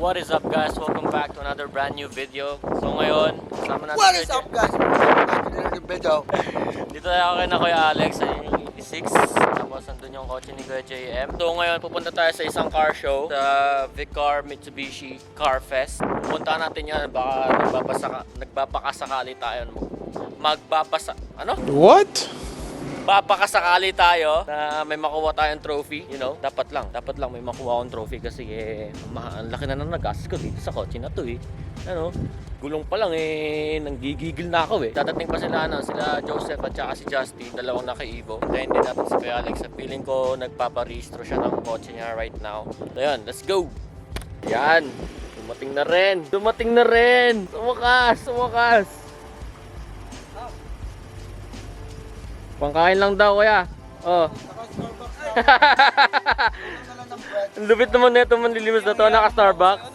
What is up guys? Welcome back to another brand new video. So ngayon, kasama natin What is up guys? Welcome back to another video. Dito tayo kay na Kuya Alex sa Kuya86. Tapos nandun yung kotse ni Kuya JM. So ngayon pupunta tayo sa isang car show sa Vickar Mitsubishi Car Fest. Pupunta natin yan, baka nagbabakasakali tayo. What? Papakasakali tayo na may makuha tayong trophy, you know. Dapat lang may makuha akong trophy kasi ang laki na nagastos ko dito sa kotse na to eh. Ano, gulong pa lang nanggigigil na ako eh. Dadating pa sila sila Joseph at saka si Justin, dalawang naka-Evo. Hintayin din natin si Kuya Alex. Feeling ko nagpaparehistro siya ng kotse niya right now. So yan, let's go! Yan! Dumating na rin! Sumakas! Pangkain lang daw kuya. Oh. Ang lupit naman nito manlilimas na to. Naka-Starbucks.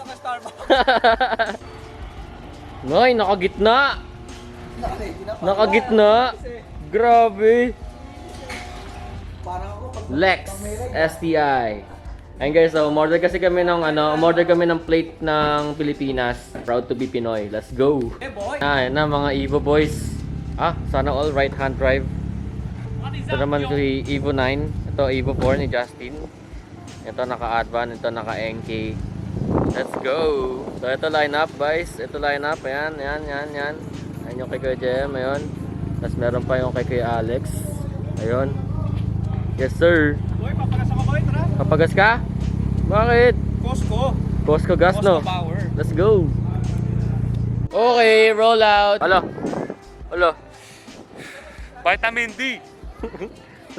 Ngay, nakagitna. Grabe. Lex STI. Ayun guys, so umorder kasi kami ng plate ng Pilipinas. Proud to be Pinoy. Let's go. Ayan na mga Evo boys. Sana all right hand drive. Ito naman si Evo 9. Ito Evo 4 ni Justin. Ito naka-Advan. Ito naka-NK. Let's go! So ito line up guys. Ayan. Ayan yung kay Kuya JM. Ayun. Tapos meron pa yung kay Kuya Alex. Ayun. Yes sir. Boy, papagas ako boy. Tara. Papagas ka? Bakit? Costco gas no? Power. Let's go! Okay, roll out. Hello. Vitamin D.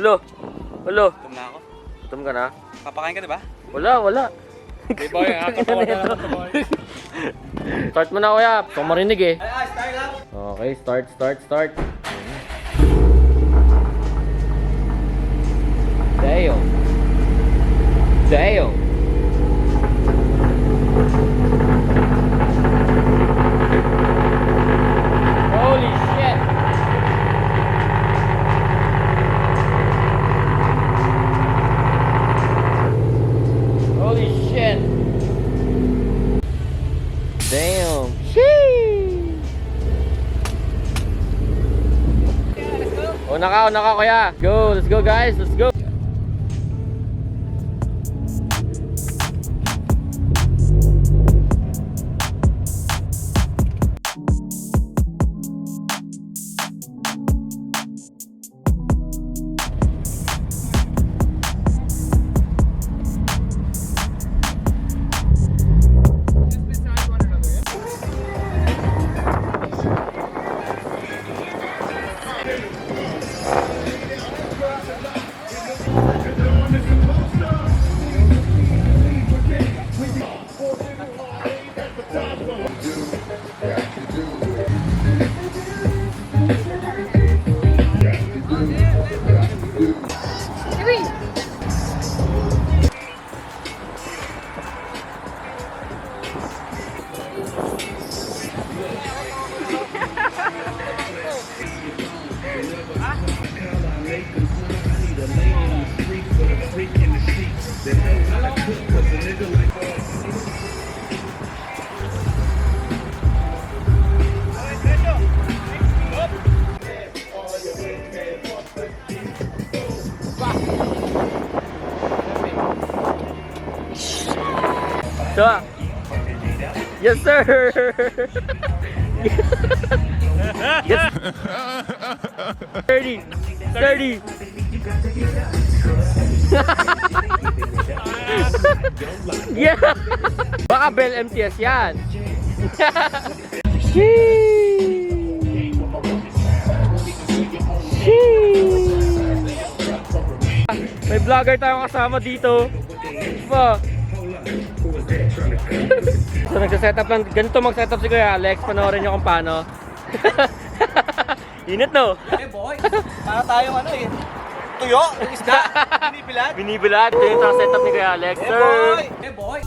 Hello. Gutom na ako. Gutom ka na? Papakain ka diba? Wala. Hey boy, kakatawa na lang boy. Start mo na kuya. Gusto ko marinig eh. Start lang. Okay, start. Damn. Holy shit. Damn. Sheesh. Una ka kuya. Let's go guys. Let's go. So, yes sir. Yes. 30. Yeah. Baka Bell MTS yan. May vlogger tayong kasama dito. So nagsa-setup lang, ganito mag-setup si Kuya Alex, panoorin nyo kung paano. Init no? Boy, para tayong tuyo, isda, Binibilad, ito yung setup ni Kuya Alex. Sir! Boy.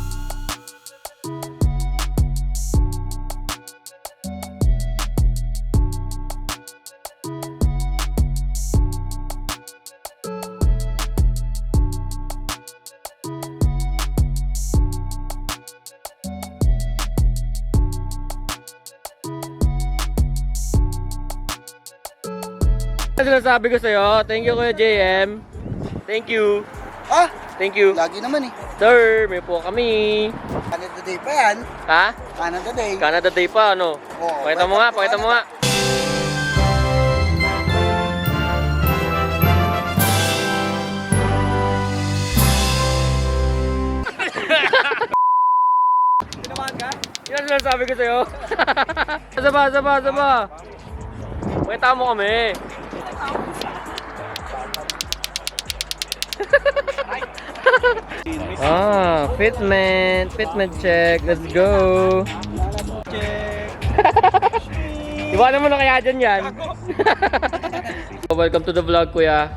Sinasabi ko sa'yo, thank you Kuya JM. Thank you. Ah, Thank you. lagi naman eh. Sir, may po kami. Canada Day pa yan. Ha? Canada Day. Canada Day pa, ano? Oo, Pakita mo nga, pakita mo nga. Tinamaan ka? Yan ang sinasabi ko sa'yo. Saba. Pakita mo kami. Fitment check. Let's go. Check. Iwanan mo na kaya dyan yan. Welcome to the vlog, kuya.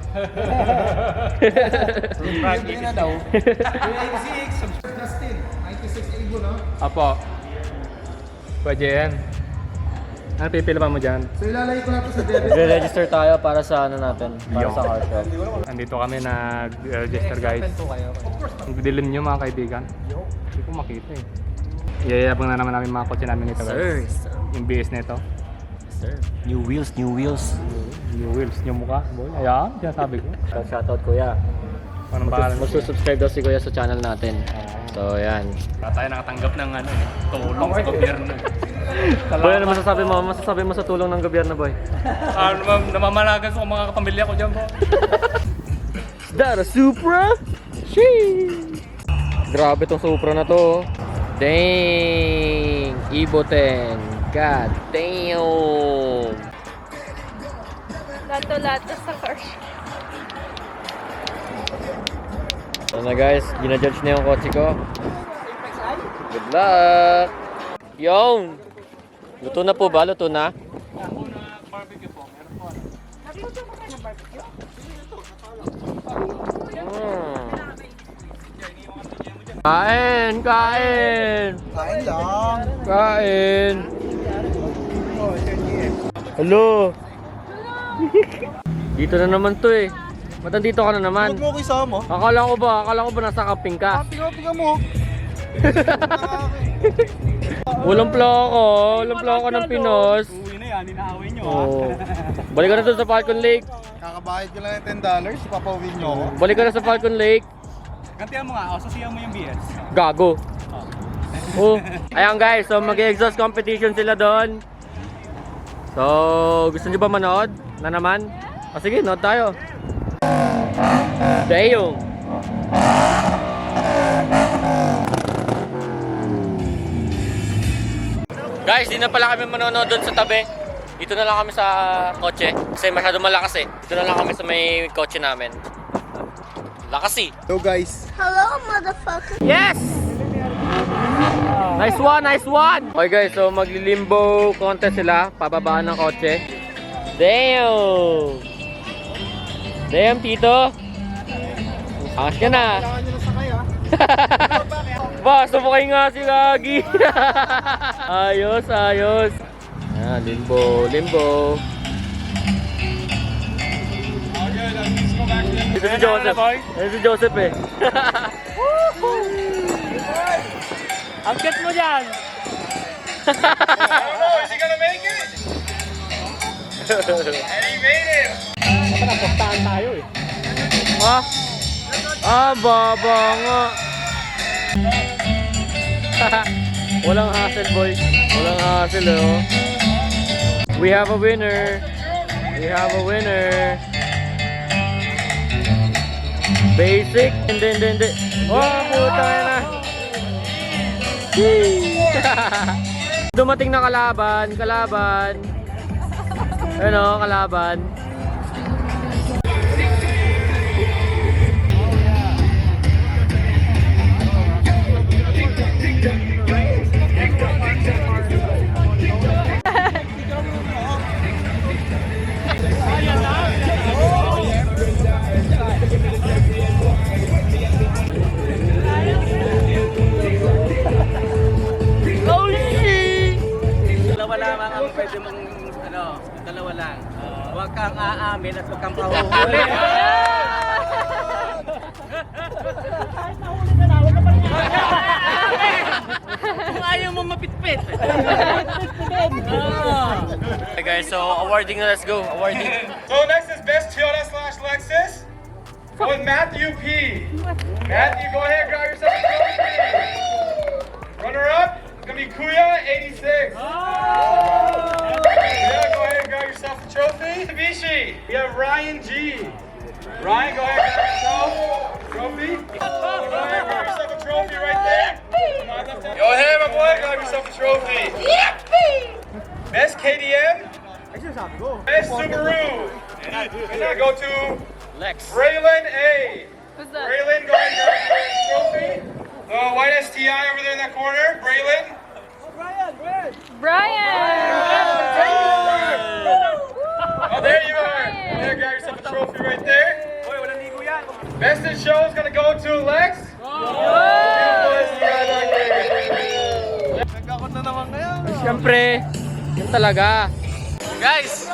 Hindi na daw. Kuya86, subscribe na still. 96 no? Apo. Pwede yan. Ano pipila pa mo dyan? So ilalagay ko na ito sa debit. Re-register tayo para sa ano natin, para sa car show. Andito kami nag-register guys. Ang dilim nyo mga kaibigan. Hindi ko makita eh. Iyayabang na naman namin mga kotse namin nito guys. Yung BS nito. Sir. New wheels. New wheels, new mukha. Boy, ayan, sinasabi ko. Shoutout, kuya. Anong pangalan? Magsusubscribe daw si kuya sa channel natin. So, yan. Tayo nakatanggap ng tulong sa gobyerno. Boy, ano masasabi mo sa tulong ng gobyerno, boy? Namamalagan sa mga kapamilya ko dyan po. Is that a Supra? Sheesh! Grabe tong Supra na to. Dang! Evo 10. God damn! Lato-lato sa car. So na guys, ginajudge na yung kotse ko. Good luck! Yung! Luto na po ba? Luto na? Kain! Kain lang. Kain! Hello! Dito na naman to eh. Ba't nandito ka na naman? Huwag mo ko isama. Akala ko ba nasa camping ka? Tingnan mo. Walang plaka ng Pinos. Uwi na yan, inaaway nyo Oh. Balik ka na doon sa Falcon Lake. Kakabahid ko lang ng $10. Papawin nyo ako. Balik ka na sa Falcon Lake. Gantihan mo nga, sasiyaw mo yung BS. Gago. Oh. Ayan guys, so mag-exhaust competition sila doon. So, gusto nyo ba manood? Na naman? O sige, nood tayo. Damn! Guys, di na pala kami manonood doon sa tabi. Dito na lang kami sa kotse. Kasi masyado malakas eh. Dito na lang kami sa may kotse namin. Lakas eh. Hello guys. Hello, motherfucker. Yes! Nice one! Okay guys, so magli-limbo contest sila. Pababaan ng kotse. Damn! Damn, Tito! Angas ka na! Ba, sumukay nga si Gagi! Ayos! Ah, limbo! Dito si Joseph. Dito si Joseph eh. Ang cute mo dyan! Is he gonna make it? And he made it! Napuntahan tayo eh. Ha? Ah, baba nga. Walang hassle, boy. Walang hassle, oh. We have a winner. Basic. Hindi. Oh, puta na. Dumating na kalaban. Ano, kalaban. Dalawa lang. Huwag kang aamin at huwag kang pahuhuli. Kung ayaw mo mapitpit. Okay guys, so awarding na, let's go. Awarding. So next is Best Toyota / Lexus. With Matthew P. Matthew, go ahead, grab yourself a trophy. Runner up, it's gonna be Kuya86. Yeah, go ahead and grab yourself a trophy. Mitsubishi, we have Ryan G. Ryan, go ahead and grab yourself a trophy. Go ahead and grab yourself a trophy right there. Go ahead, my boy, grab yourself a trophy. Best KDM. Best Subaru. And now go to Lex. Braylon A. Who's that? Braylon, go ahead and grab your trophy. The white STI over there in that corner. Braylon. Oh, there you are. There, grab yourself a trophy right there. Best in show is gonna go to Lex. Beautiful STI back there. Nagkakot na naman kayo. Siyempre, yun talaga. Guys,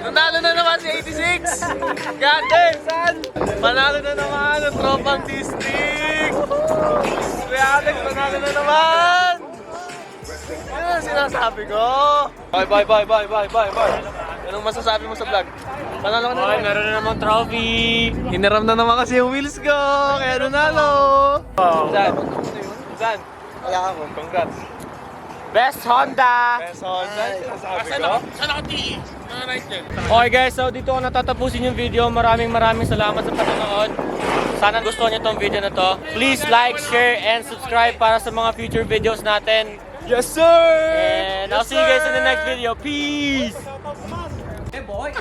nanalo na naman si 86! God damn, son! Panalo na naman ang tropang district! Kuya Alex, panalo na naman! Ano ang sinasabi ko? Bye! Anong masasabi mo sa vlog? Panalo ka na naman. Meron na naman trophy! Hiniram na naman kasi yung wheels ko, kaya nanalo. Saan? Wala ako. Congrats! Best Honda! Okay guys, so dito ko natatapusin yung video. Maraming salamat sa panonood. Sana gusto niyo tong video na to. Please like, share, and subscribe para sa mga future videos natin. Yes, sir! And I'll see you guys in the next video. Peace! Hey boy!